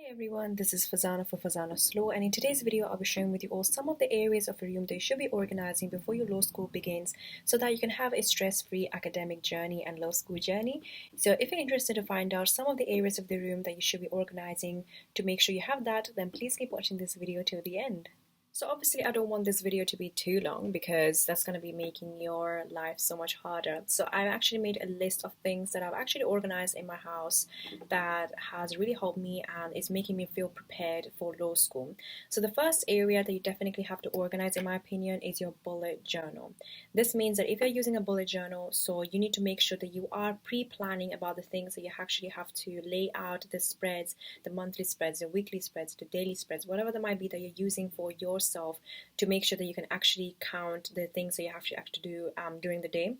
Hi everyone, this is Fazana for farzanaslaw, and in today's video I'll be sharing with you all some of the areas of your room that you should be organizing before your law school begins so that you can have a stress-free academic journey and law school journey. So if you're interested to find out some of the areas of the room that you should be organizing to make sure you have that, then please keep watching this video till the end. So obviously I don't want this video to be too long because that's going to be making your life so much harder. So I've actually made a list of things that I've actually organized in my house that has really helped me and is making me feel prepared for law school. So the first area that you definitely have to organize, in my opinion, is your bullet journal. This means that if you're using a bullet journal, so you need to make sure that you are pre-planning about the things that you actually have to lay out, the spreads, the monthly spreads, the weekly spreads, the daily spreads, whatever that might be that you're using for yourself, to make sure that you can actually count the things that you have to do during the day.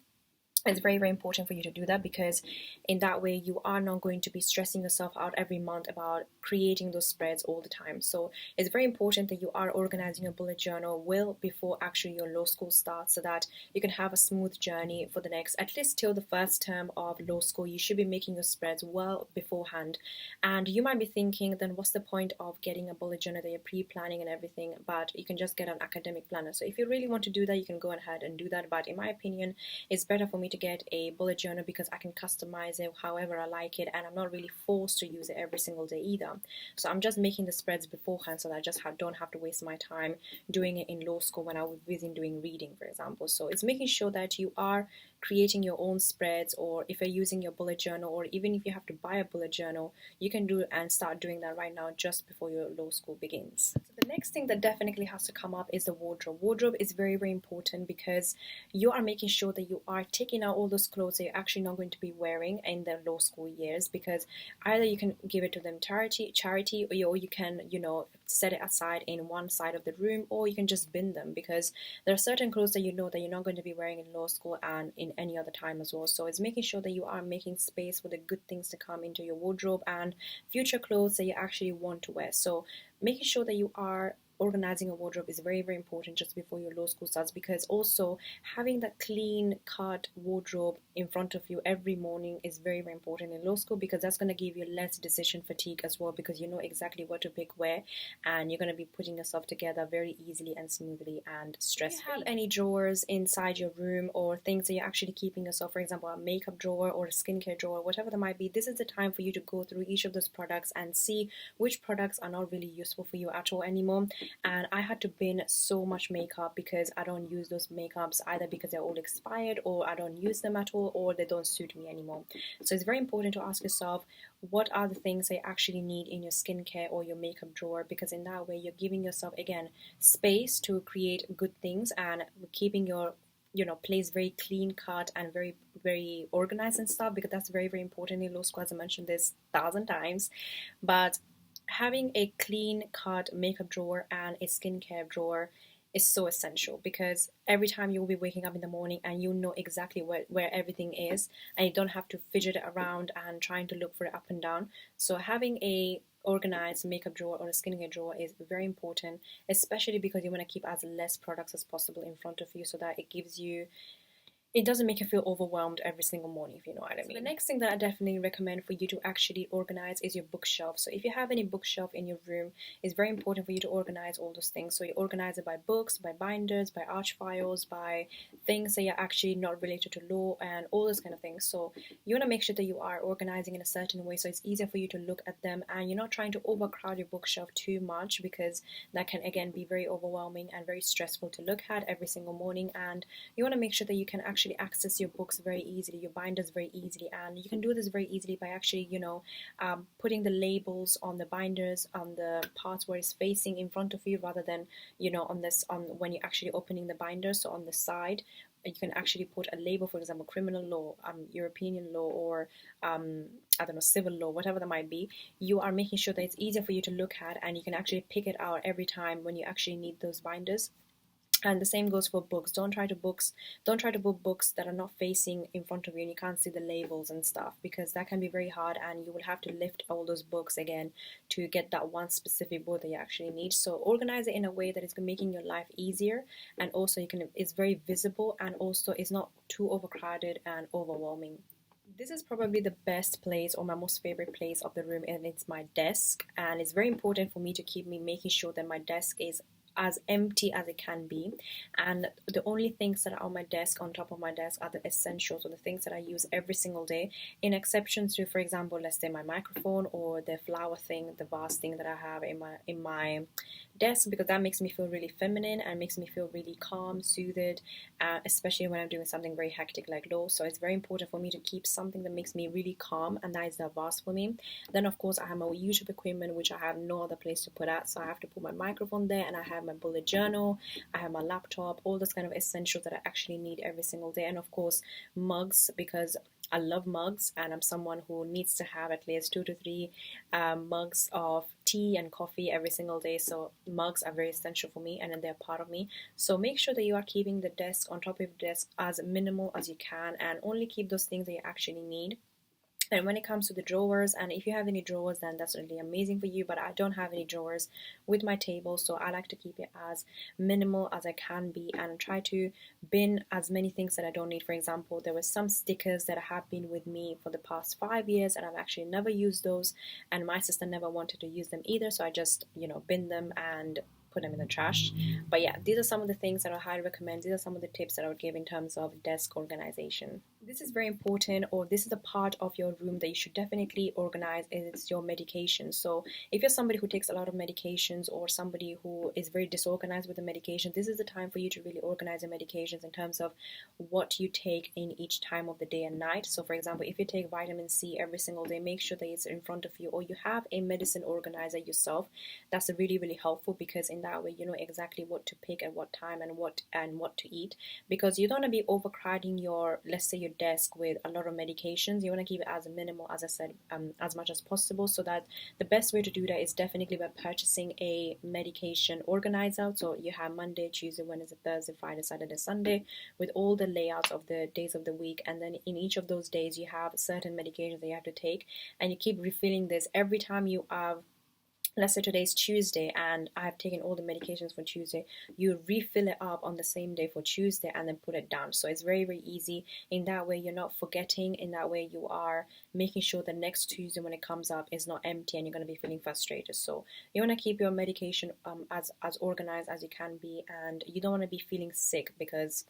It's very, very important for you to do that because in that way you are not going to be stressing yourself out every month about creating those spreads all the time. So it's very important that you are organizing your bullet journal well before actually your law school starts so that you can have a smooth journey for the next, at least till the first term of law school. You should be making your spreads well beforehand. And you might be thinking, then what's the point of getting a bullet journal that you're pre-planning and everything, but you can just get an academic planner. So if you really want to do that, you can go ahead and do that. But in my opinion, it's better for me to get a bullet journal because I can customize it however I like it, and I'm not really forced to use it every single day either. So I'm just making the spreads beforehand so that I just don't have to waste my time doing it in law school when I was busy doing reading, for example. So it's making sure that you are creating your own spreads, or if you're using your bullet journal, or even if you have to buy a bullet journal, you can do and start doing that right now just before your law school begins. So the next thing that definitely has to come up is the wardrobe. Wardrobe is very, very important because you are making sure that you are taking out all those clothes that you're actually not going to be wearing in the law school years, because either you can give it to them charity, or you can, set it aside in one side of the room, or you can just bin them, because there are certain clothes that you know that you're not going to be wearing in law school and in any other time as well. So it's making sure that you are making space for the good things to come into your wardrobe and future clothes that you actually want to wear. So making sure that you are organizing a wardrobe is very, very important just before your law school starts, because also having that clean cut wardrobe in front of you every morning is very, very important in law school, because that's going to give you less decision fatigue as well, because you know exactly what to pick where, and you're going to be putting yourself together very easily and smoothly and stress-free. If you have any drawers inside your room or things that you're actually keeping yourself, for example a makeup drawer or a skincare drawer, whatever that might be, this is the time for you to go through each of those products and see which products are not really useful for you at all anymore. And I had to bin so much makeup because I don't use those makeups, either because they're all expired, or I don't use them at all, or they don't suit me anymore. So it's very important to ask yourself, what are the things that you actually need in your skincare or your makeup drawer, because in that way you're giving yourself again space to create good things and keeping your place very clean cut and very, very organized and stuff, because that's very, very important in law school, as I mentioned this 1,000 times. But having a clean cut makeup drawer and a skincare drawer is so essential, because every time you'll be waking up in the morning and you know exactly where everything is, and you don't have to fidget around and trying to look for it up and down. So having a organized makeup drawer or a skincare drawer is very important, especially because you want to keep as less products as possible in front of you, so that it doesn't make you feel overwhelmed every single morning, if you know what I mean. So the next thing that I definitely recommend for you to actually organize is your bookshelf. So if you have any bookshelf in your room, it's very important for you to organize all those things. So you organize it by books, by binders, by arch files, by things that are actually not related to law, and all those kind of things. So you want to make sure that you are organizing in a certain way so it's easier for you to look at them, and you're not trying to overcrowd your bookshelf too much, because that can again be very overwhelming and very stressful to look at every single morning. And you want to make sure that you can actually access your books very easily, your binders very easily, and you can do this very easily by actually putting the labels on the binders on the parts where it's facing in front of you, rather than on when you're actually opening the binder. So on the side you can actually put a label, for example criminal law, European law, or I don't know, civil law, whatever that might be. You are making sure that it's easier for you to look at, and you can actually pick it out every time when you actually need those binders. And the same goes for books. Don't try to book books that are not facing in front of you and you can't see the labels and stuff, because that can be very hard, and you will have to lift all those books again to get that one specific book that you actually need. So organize it in a way that is making your life easier, and also it's very visible, and also it's not too overcrowded and overwhelming. This is probably the best place or my most favorite place of the room, and it's my desk. And it's very important for me to keep me making sure that my desk is as empty as it can be, and the only things that are on my desk, on top of my desk, are the essentials or the things that I use every single day, in exceptions to, for example, let's say my microphone or the flower thing, the vase thing that I have in my desk, because that makes me feel really feminine and makes me feel really calm, soothed, especially when I'm doing something very hectic like law. So it's very important for me to keep something that makes me really calm, and that is the vase for me. Then of course I have my YouTube equipment, which I have no other place to put at, so I have to put my microphone there, and I have my bullet journal, I have my laptop, all those kind of essentials that I actually need every single day. And of course mugs, because I love mugs, and I'm someone who needs to have at least 2 to 3 mugs of tea and coffee every single day. So mugs are very essential for me, and then they're part of me. So make sure that you are keeping the desk, on top of your desk, as minimal as you can, and only keep those things that you actually need. And when it comes to the drawers, and if you have any drawers, then that's really amazing for you, but I don't have any drawers with my table, so I like to keep it as minimal as I can be and try to bin as many things that I don't need. For example, there were some stickers that have been with me for the past 5 years, and I've actually never used those, and my sister never wanted to use them either, so I just, bin them and put them in the trash. But yeah, these are some of the things that I highly recommend. These are some of the tips that I would give in terms of desk organization. This is very important, or this is a part of your room that you should definitely organize. It's your medication. So if you're somebody who takes a lot of medications, or somebody who is very disorganized with the medication, this is the time for you to really organize your medications in terms of what you take in each time of the day and night. So for example, if you take vitamin C every single day, make sure that it's in front of you, or you have a medicine organizer yourself. That's really, really helpful, because in that way you know exactly what to pick at what time and what to eat, because you don't want to be overcrowding your, let's say, your desk with a lot of medications. You want to keep it as minimal, as I said, as much as possible. So that the best way to do that is definitely by purchasing a medication organizer. So you have Monday, Tuesday, Wednesday, Thursday, Friday, Saturday, Sunday, with all the layouts of the days of the week, and then in each of those days you have certain medications that you have to take, and you keep refilling this every time you have, let's say today's Tuesday and I've taken all the medications for Tuesday, you refill it up on the same day for Tuesday and then put it down. So it's very, very easy. In that way you're not forgetting. In that way you are making sure the next Tuesday when it comes up is not empty and you're going to be feeling frustrated. So you want to keep your medication as organized as you can be, and you don't want to be feeling sick, because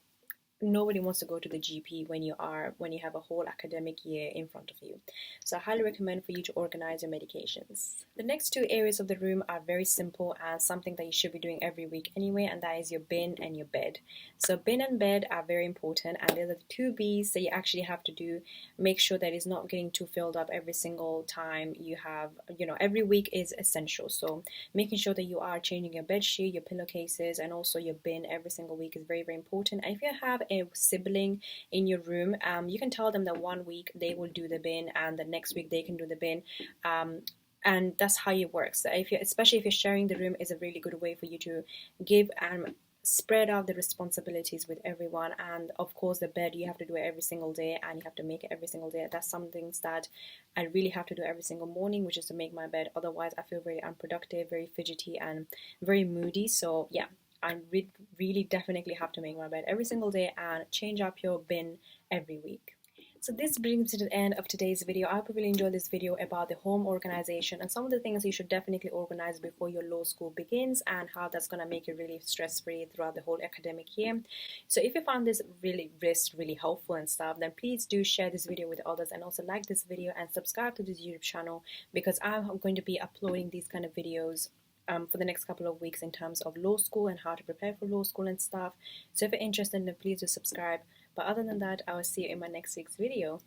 nobody wants to go to the GP when you have a whole academic year in front of you. So I highly recommend for you to organize your medications. The next 2 areas of the room are very simple and something that you should be doing every week anyway, and that is your bin and your bed. So bin and bed are very important, and they're the 2 B's that you actually have to do. Make sure that it's not getting too filled up every single time you have, every week is essential. So making sure that you are changing your bed sheet, your pillowcases, and also your bin every single week is very, very important. And if you have a sibling in your room, you can tell them that one week they will do the bin and the next week they can do the bin, and that's how it works. Especially if you're sharing the room, is a really good way for you to give and spread out the responsibilities with everyone. And of course the bed, you have to do it every single day, and you have to make it every single day. That's some things that I really have to do every single morning, which is to make my bed. Otherwise I feel very unproductive, very fidgety, and very moody. So yeah, I really definitely have to make my bed every single day and change up your bin every week. So this brings me to the end of today's video. I hope you really enjoyed this video about the home organization and some of the things you should definitely organize before your law school begins, and how that's going to make you really stress-free throughout the whole academic year. So if you found this really helpful and stuff, then please do share this video with others, and also like this video and subscribe to this YouTube channel, because I'm going to be uploading these kind of videos for the next couple of weeks in terms of law school and how to prepare for law school and stuff. So if you're interested, then please do subscribe. But other than that, I will see you in my next week's video.